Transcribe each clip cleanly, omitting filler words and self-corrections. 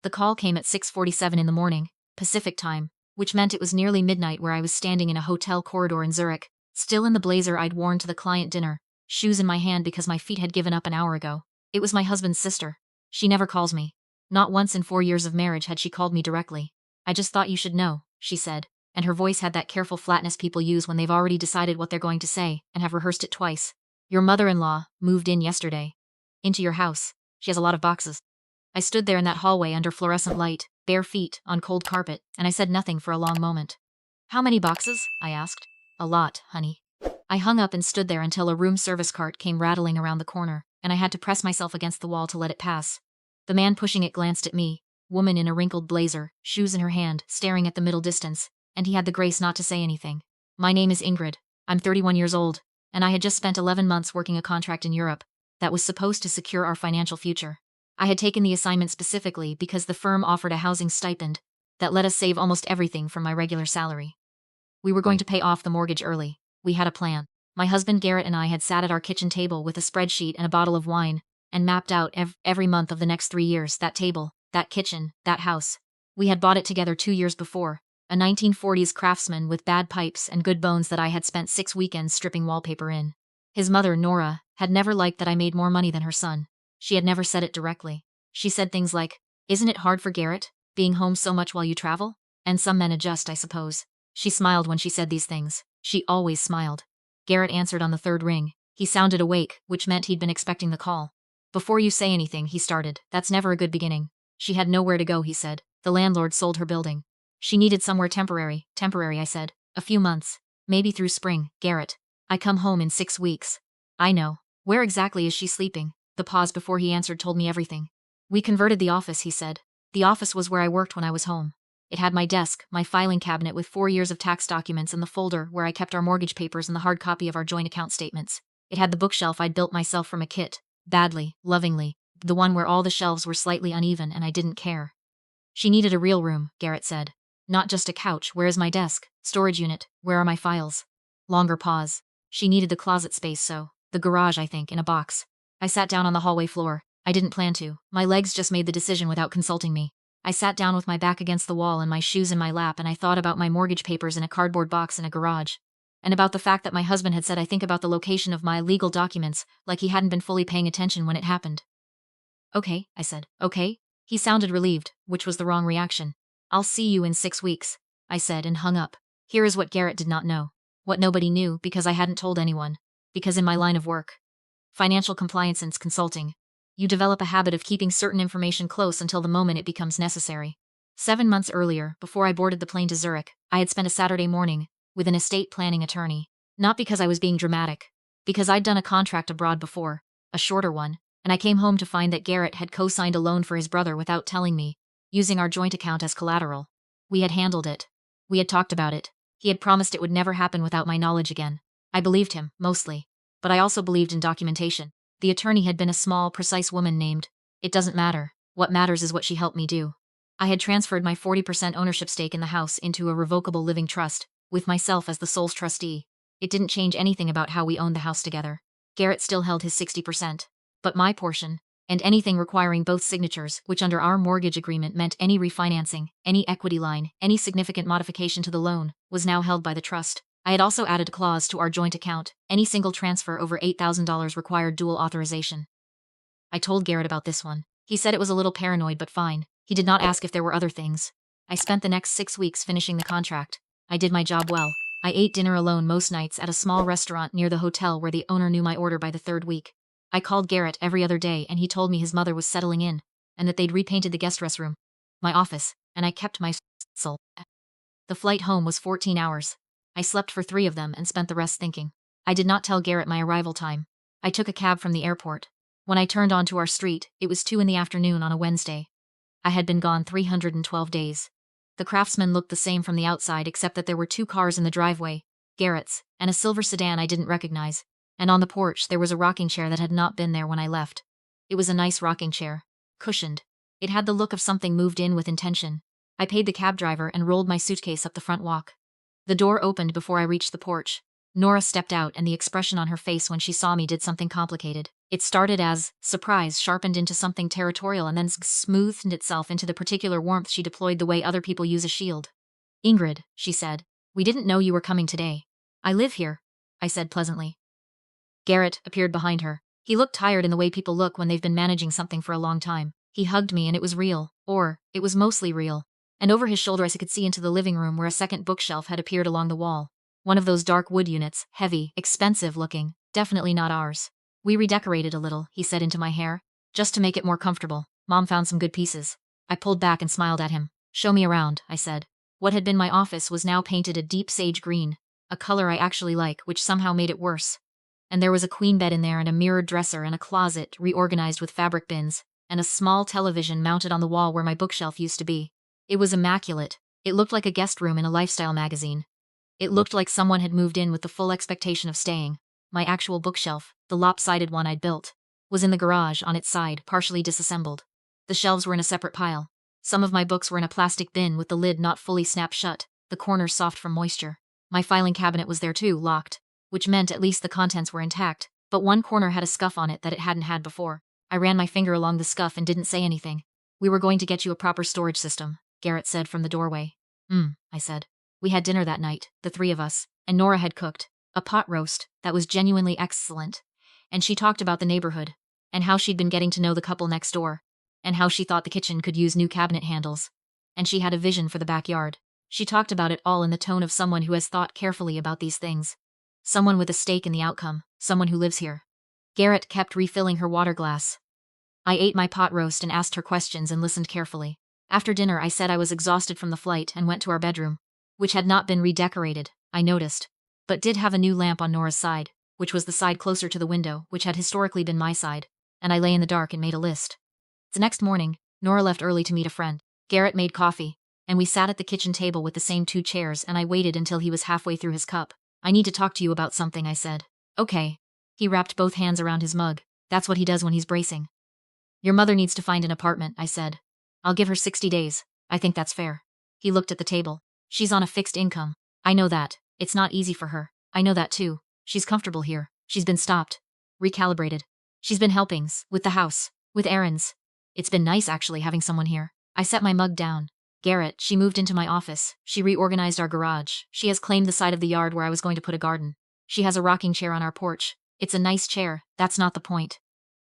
The call came at 6:47 in the morning, Pacific time, which meant it was nearly midnight where I was standing in a hotel corridor in Zurich, still in the blazer I'd worn to the client dinner, shoes in my hand because my feet had given up an hour ago. It was my husband's sister. She never calls me. Not once in 4 years of marriage had she called me directly. I just thought you should know, she said, and her voice had that careful flatness people use when they've already decided what they're going to say and have rehearsed it twice. Your mother-in-law moved in yesterday. Into your house. She has a lot of boxes. I stood there in that hallway under fluorescent light, bare feet, on cold carpet, and I said nothing for a long moment. How many boxes? I asked. A lot, honey. I hung up and stood there until a room service cart came rattling around the corner, and I had to press myself against the wall to let it pass. The man pushing it glanced at me, woman in a wrinkled blazer, shoes in her hand, staring at the middle distance, and he had the grace not to say anything. My name is Ingrid. I'm 31 years old, and I had just spent 11 months working a contract in Europe that was supposed to secure our financial future. I had taken the assignment specifically because the firm offered a housing stipend that let us save almost everything from my regular salary. We were going to pay off the mortgage early. We had a plan. My husband Garrett and I had sat at our kitchen table with a spreadsheet and a bottle of wine and mapped out every month of the next 3 years, that table, that kitchen, that house. We had bought it together 2 years before, a 1940s craftsman with bad pipes and good bones that I had spent 6 weekends stripping wallpaper in. His mother, Nora, had never liked that I made more money than her son. She had never said it directly. She said things like, "Isn't it hard for Garrett, being home so much while you travel? And some men adjust, I suppose." She smiled when she said these things. She always smiled. Garrett answered on the third ring. He sounded awake, which meant he'd been expecting the call. "Before you say anything," he started, "that's never a good beginning." She had nowhere to go, he said. The landlord sold her building. She needed somewhere temporary. Temporary, I said. A few months. Maybe through spring, Garrett. I come home in 6 weeks. I know. Where exactly is she sleeping? The pause before he answered told me everything. We converted the office, he said. The office was where I worked when I was home. It had my desk, my filing cabinet with 4 years of tax documents and the folder where I kept our mortgage papers and the hard copy of our joint account statements. It had the bookshelf I'd built myself from a kit, badly, lovingly, the one where all the shelves were slightly uneven and I didn't care. She needed a real room, Garrett said. Not just a couch. Where is my desk? Storage unit. Where are my files? Longer pause. She needed the closet space, so the garage, I think, in a box. I sat down on the hallway floor. I didn't plan to. My legs just made the decision without consulting me. I sat down with my back against the wall and my shoes in my lap, and I thought about my mortgage papers in a cardboard box in a garage. And about the fact that my husband had said I think about the location of my legal documents, like he hadn't been fully paying attention when it happened. Okay, I said. Okay? He sounded relieved, which was the wrong reaction. I'll see you in 6 weeks, I said and hung up. Here is what Garrett did not know. What nobody knew because I hadn't told anyone. Because in my line of work, financial compliance and consulting, you develop a habit of keeping certain information close until the moment it becomes necessary. 7 months earlier, before I boarded the plane to Zurich, I had spent a Saturday morning with an estate planning attorney. Not because I was being dramatic, because I'd done a contract abroad before, a shorter one, and I came home to find that Garrett had co-signed a loan for his brother without telling me, using our joint account as collateral. We had handled it. We had talked about it. He had promised it would never happen without my knowledge again. I believed him, mostly. But I also believed in documentation. The attorney had been a small, precise woman named. It doesn't matter. What matters is what she helped me do. I had transferred my 40% ownership stake in the house into a revocable living trust, with myself as the sole trustee. It didn't change anything about how we owned the house together. Garrett still held his 60%. But my portion, and anything requiring both signatures, which under our mortgage agreement meant any refinancing, any equity line, any significant modification to the loan, was now held by the trust. I had also added a clause to our joint account. Any single transfer over $8,000 required dual authorization. I told Garrett about this one. He said it was a little paranoid, but fine. He did not ask if there were other things. I spent the next 6 weeks finishing the contract. I did my job well. I ate dinner alone most nights at a small restaurant near the hotel where the owner knew my order by the 3rd week. I called Garrett every other day and he told me his mother was settling in, and that they'd repainted the guest restroom, my office, and I kept my soul. The flight home was 14 hours. I slept for 3 of them and spent the rest thinking. I did not tell Garrett my arrival time. I took a cab from the airport. When I turned onto our street, it was 2 in the afternoon on a Wednesday. I had been gone 312 days. The craftsman looked the same from the outside except that there were 2 cars in the driveway, Garrett's, and a silver sedan I didn't recognize. And on the porch there was a rocking chair that had not been there when I left. It was a nice rocking chair. Cushioned. It had the look of something moved in with intention. I paid the cab driver and rolled my suitcase up the front walk. The door opened before I reached the porch. Nora stepped out and the expression on her face when she saw me did something complicated. It started as surprise sharpened into something territorial and then smoothed itself into the particular warmth she deployed the way other people use a shield. Ingrid, she said, we didn't know you were coming today. I live here, I said pleasantly. Garrett appeared behind her. He looked tired in the way people look when they've been managing something for a long time. He hugged me and it was real, or it was mostly real. And over his shoulder I could see into the living room where a second bookshelf had appeared along the wall. One of those dark wood units, heavy, expensive looking, definitely not ours. We redecorated a little, he said into my hair, just to make it more comfortable. Mom found some good pieces. I pulled back and smiled at him. Show me around, I said. What had been my office was now painted a deep sage green, a color I actually like, which somehow made it worse. And there was a queen bed in there and a mirrored dresser and a closet reorganized with fabric bins, and a small television mounted on the wall where my bookshelf used to be. It was immaculate. It looked like a guest room in a lifestyle magazine. It looked like someone had moved in with the full expectation of staying. My actual bookshelf, the lopsided one I'd built, was in the garage on its side, partially disassembled. The shelves were in a separate pile. Some of my books were in a plastic bin with the lid not fully snapped shut, the corners soft from moisture. My filing cabinet was there too, locked, which meant at least the contents were intact, but one corner had a scuff on it that it hadn't had before. I ran my finger along the scuff and didn't say anything. We were going to get you a proper storage system, Garrett said from the doorway. I said. We had dinner that night, the three of us, and Nora had cooked a pot roast that was genuinely excellent. And she talked about the neighborhood, and how she'd been getting to know the couple next door, and how she thought the kitchen could use new cabinet handles. And she had a vision for the backyard. She talked about it all in the tone of someone who has thought carefully about these things. Someone with a stake in the outcome, someone who lives here. Garrett kept refilling her water glass. I ate my pot roast and asked her questions and listened carefully. After dinner I said I was exhausted from the flight and went to our bedroom, which had not been redecorated, I noticed, but did have a new lamp on Nora's side, which was the side closer to the window, which had historically been my side, and I lay in the dark and made a list. The next morning, Nora left early to meet a friend. Garrett made coffee, and we sat at the kitchen table with the same two chairs and I waited until he was halfway through his cup. I need to talk to you about something, I said. Okay. He wrapped both hands around his mug. That's what he does when he's bracing. Your mother needs to find an apartment, I said. I'll give her 60 days. I think that's fair. He looked at the table. She's on a fixed income. I know that. It's not easy for her. I know that too. She's comfortable here. She's been stopped. Recalibrated. She's been helping with the house. With errands. It's been nice actually having someone here. I set my mug down. Garrett, she moved into my office. She reorganized our garage. She has claimed the side of the yard where I was going to put a garden. She has a rocking chair on our porch. It's a nice chair. That's not the point.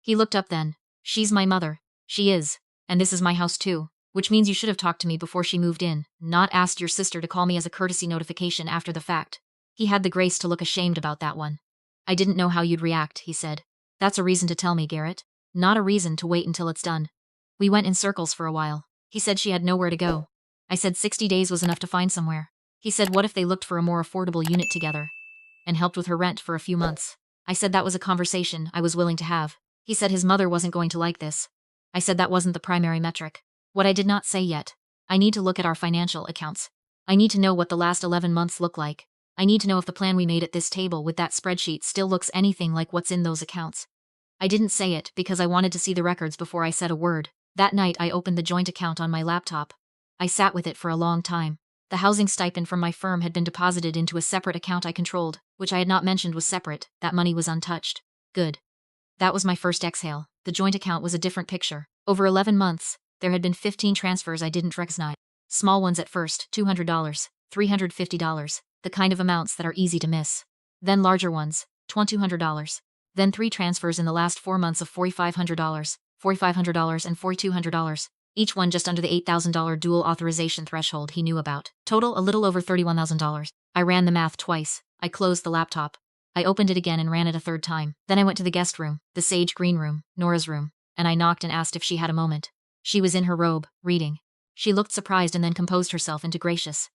He looked up then. She's my mother. She is. And this is my house too. Which means you should have talked to me before she moved in, not asked your sister to call me as a courtesy notification after the fact. He had the grace to look ashamed about that one. I didn't know how you'd react, he said. That's a reason to tell me, Garrett. Not a reason to wait until it's done. We went in circles for a while. He said she had nowhere to go. I said 60 days was enough to find somewhere. He said what if they looked for a more affordable unit together and helped with her rent for a few months. I said that was a conversation I was willing to have. He said his mother wasn't going to like this. I said that wasn't the primary metric. What I did not say yet. I need to look at our financial accounts. I need to know what the last 11 months look like. I need to know if the plan we made at this table with that spreadsheet still looks anything like what's in those accounts. I didn't say it because I wanted to see the records before I said a word. That night I opened the joint account on my laptop. I sat with it for a long time. The housing stipend from my firm had been deposited into a separate account I controlled, which I had not mentioned was separate. That money was untouched. Good. That was my first exhale. The joint account was a different picture. Over 11 months, there had been 15 transfers I didn't recognize. Small ones at first, $200, $350, the kind of amounts that are easy to miss. Then larger ones, $2,200. Then 3 transfers in the last 4 months of $4,500, $4,500 and $4,200, each one just under the $8,000 dual authorization threshold he knew about. Total a little over $31,000. I ran the math twice. I closed the laptop. I opened it again and ran it a third time. Then I went to the guest room, the sage green room, Nora's room, and I knocked and asked if she had a moment. She was in her robe, reading. She looked surprised and then composed herself into gracious.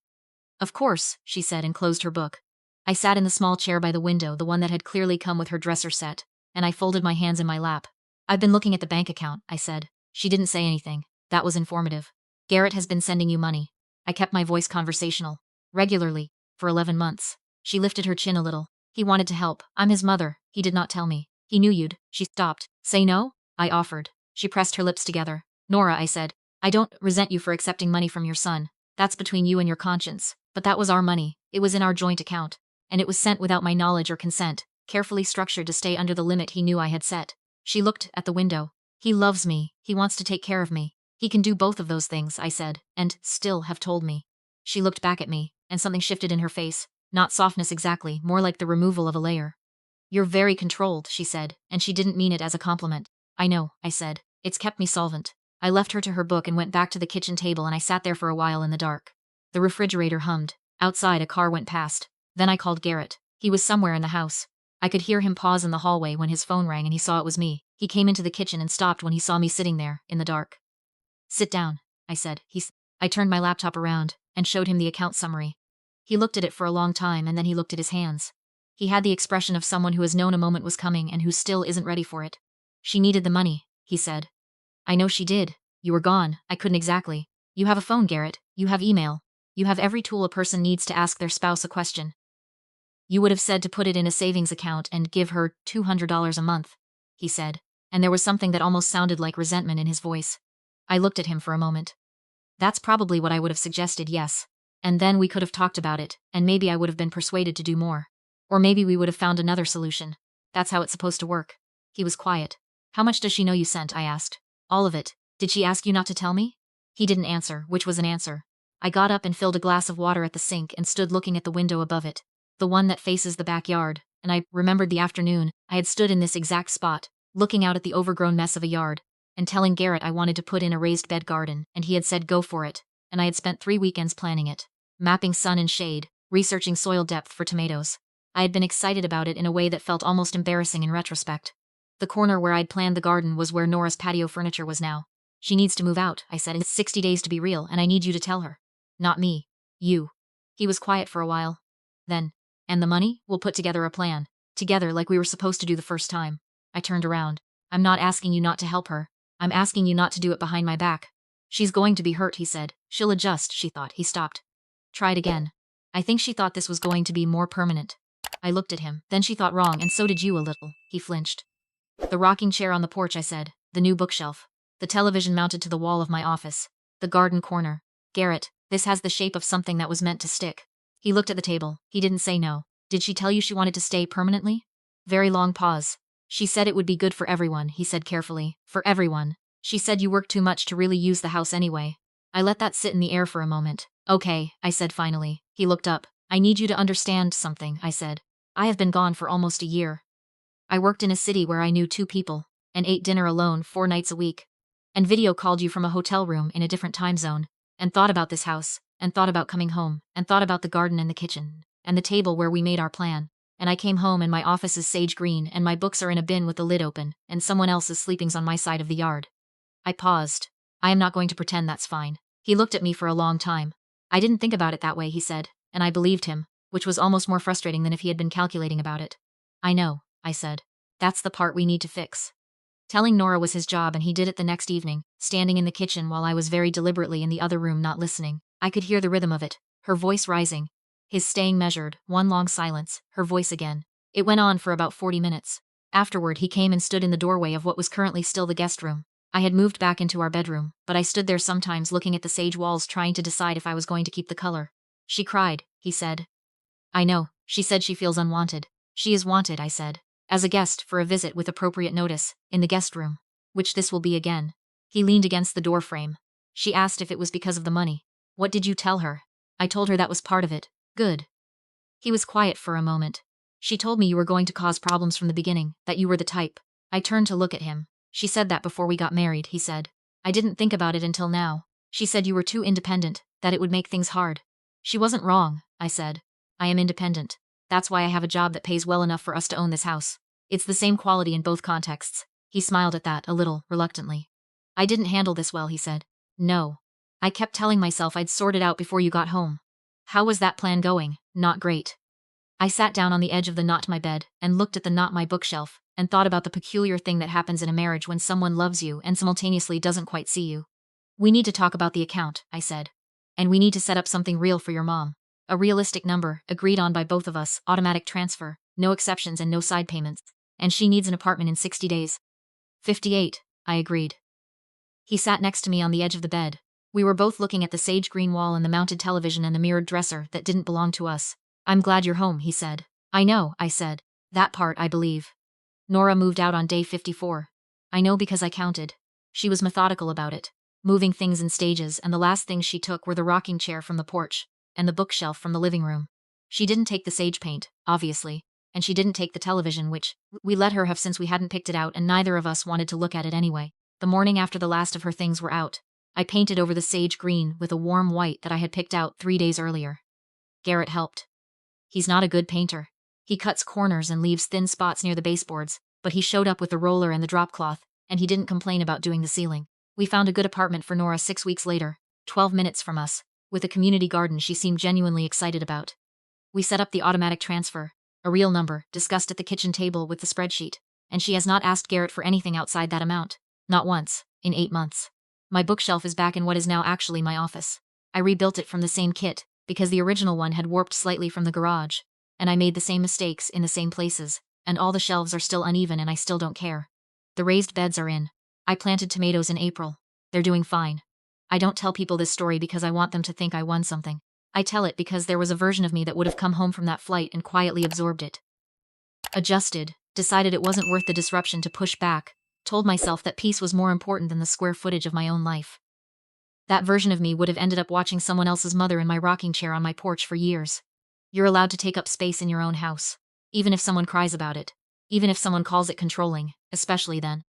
Of course, she said and closed her book. I sat in the small chair by the window, the one that had clearly come with her dresser set, and I folded my hands in my lap. I've been looking at the bank account, I said. She didn't say anything. That was informative. Garrett has been sending you money. I kept my voice conversational. Regularly. For 11 months. She lifted her chin a little. He wanted to help. I'm his mother. He did not tell me. He knew you'd. She stopped. Say no? I offered. She pressed her lips together. Nora, I said. I don't resent you for accepting money from your son. That's between you and your conscience. But that was our money. It was in our joint account. And it was sent without my knowledge or consent, carefully structured to stay under the limit he knew I had set. She looked at the window. He loves me, he wants to take care of me. He can do both of those things, I said, and still have told me. She looked back at me, and something shifted in her face. Not softness exactly, more like the removal of a layer. You're very controlled, she said, and she didn't mean it as a compliment. I know, I said. It's kept me solvent. I left her to her book and went back to the kitchen table, and I sat there for a while in the dark. The refrigerator hummed. Outside a car went past. Then I called Garrett. He was somewhere in the house. I could hear him pause in the hallway when his phone rang and he saw it was me. He came into the kitchen and stopped when he saw me sitting there, in the dark. Sit down, I said. I turned my laptop around and showed him the account summary. He looked at it for a long time and then he looked at his hands. He had the expression of someone who has known a moment was coming and who still isn't ready for it. She needed the money, he said. I know she did. You were gone. I couldn't exactly. You have a phone, Garrett. You have email. You have every tool a person needs to ask their spouse a question. You would have said to put it in a savings account and give her $200 a month, he said, and there was something that almost sounded like resentment in his voice. I looked at him for a moment. That's probably what I would have suggested, yes. And then we could have talked about it, and maybe I would have been persuaded to do more. Or maybe we would have found another solution. That's how it's supposed to work. He was quiet. How much does she know you sent? I asked. All of it. Did she ask you not to tell me? He didn't answer, which was an answer. I got up and filled a glass of water at the sink and stood looking at the window above it, the one that faces the backyard, and I remembered the afternoon I had stood in this exact spot, looking out at the overgrown mess of a yard, and telling Garrett I wanted to put in a raised bed garden, and he had said go for it, and I had spent 3 weekends planning it, mapping sun and shade, researching soil depth for tomatoes. I had been excited about it in a way that felt almost embarrassing in retrospect. The corner where I'd planned the garden was where Nora's patio furniture was now. She needs to move out, I said. It's 60 days to be real, and I need you to tell her. Not me. You. He was quiet for a while. Then, and the money? We'll put together a plan. Together like we were supposed to do the first time. I turned around. I'm not asking you not to help her. I'm asking you not to do it behind my back. She's going to be hurt, he said. She'll adjust, she thought. He stopped. Tried again. I think she thought this was going to be more permanent. I looked at him. Then she thought wrong, and so did you a little. He flinched. The rocking chair on the porch, I said. The new bookshelf. The television mounted to the wall of my office. The garden corner. Garrett, this has the shape of something that was meant to stick. He looked at the table. He didn't say no. Did she tell you she wanted to stay permanently? Very long pause. She said it would be good for everyone, he said carefully. For everyone. She said you work too much to really use the house anyway. I let that sit in the air for a moment. Okay, I said finally. He looked up. I need you to understand something, I said. I have been gone for almost a year. I worked in a city where I knew 2 people, and ate dinner alone 4 nights a week, and video called you from a hotel room in a different time zone, and thought about this house, and thought about coming home, and thought about the garden and the kitchen, and the table where we made our plan, and I came home and my office is sage green and my books are in a bin with the lid open, and someone else's sleeping's on my side of the yard. I paused. I am not going to pretend that's fine. He looked at me for a long time. I didn't think about it that way, he said, and I believed him, which was almost more frustrating than if he had been calculating about it. I know, I said. That's the part we need to fix. Telling Nora was his job, and he did it the next evening, standing in the kitchen while I was very deliberately in the other room not listening. I could hear the rhythm of it, her voice rising. His staying measured, one long silence, her voice again. It went on for about 40 minutes. Afterward he came and stood in the doorway of what was currently still the guest room. I had moved back into our bedroom, but I stood there sometimes looking at the sage walls trying to decide if I was going to keep the color. She cried, he said. I know, she said she feels unwanted. She is wanted, I said. As a guest, for a visit with appropriate notice, in the guest room. Which this will be again. He leaned against the door frame. She asked if it was because of the money. What did you tell her? I told her that was part of it. Good. He was quiet for a moment. She told me you were going to cause problems from the beginning, that you were the type. I turned to look at him. She said that before we got married, he said. I didn't think about it until now. She said you were too independent, that it would make things hard. She wasn't wrong, I said. I am independent. That's why I have a job that pays well enough for us to own this house. It's the same quality in both contexts. He smiled at that, a little, reluctantly. I didn't handle this well, he said. No. I kept telling myself I'd sort it out before you got home. How was that plan going? Not great. I sat down on the edge of the not my bed, and looked at the not my bookshelf, and thought about the peculiar thing that happens in a marriage when someone loves you and simultaneously doesn't quite see you. We need to talk about the account, I said. And we need to set up something real for your mom. A realistic number, agreed on by both of us, automatic transfer, no exceptions and no side payments. And she needs an apartment in 60 days. 58, I agreed. He sat next to me on the edge of the bed. We were both looking at the sage green wall and the mounted television and the mirrored dresser that didn't belong to us. I'm glad you're home, he said. I know, I said. That part, I believe. Nora moved out on day 54. I know because I counted. She was methodical about it, moving things in stages, and the last things she took were the rocking chair from the porch and the bookshelf from the living room. She didn't take the sage paint, obviously, and she didn't take the television, which we let her have since we hadn't picked it out and neither of us wanted to look at it anyway. The morning after the last of her things were out, I painted over the sage green with a warm white that I had picked out 3 days earlier. Garrett helped. He's not a good painter. He cuts corners and leaves thin spots near the baseboards, but he showed up with the roller and the drop cloth, and he didn't complain about doing the ceiling. We found a good apartment for Nora 6 weeks later, 12 minutes from us, with a community garden she seemed genuinely excited about. We set up the automatic transfer, a real number, discussed at the kitchen table with the spreadsheet, and she has not asked Garrett for anything outside that amount. Not once, in 8 months. My bookshelf is back in what is now actually my office. I rebuilt it from the same kit, because the original one had warped slightly from the garage, and I made the same mistakes in the same places, and all the shelves are still uneven and I still don't care. The raised beds are in. I planted tomatoes in April. They're doing fine. I don't tell people this story because I want them to think I won something. I tell it because there was a version of me that would have come home from that flight and quietly absorbed it. Adjusted, decided it wasn't worth the disruption to push back, told myself that peace was more important than the square footage of my own life. That version of me would have ended up watching someone else's mother in my rocking chair on my porch for years. You're allowed to take up space in your own house, even if someone cries about it, even if someone calls it controlling, especially then.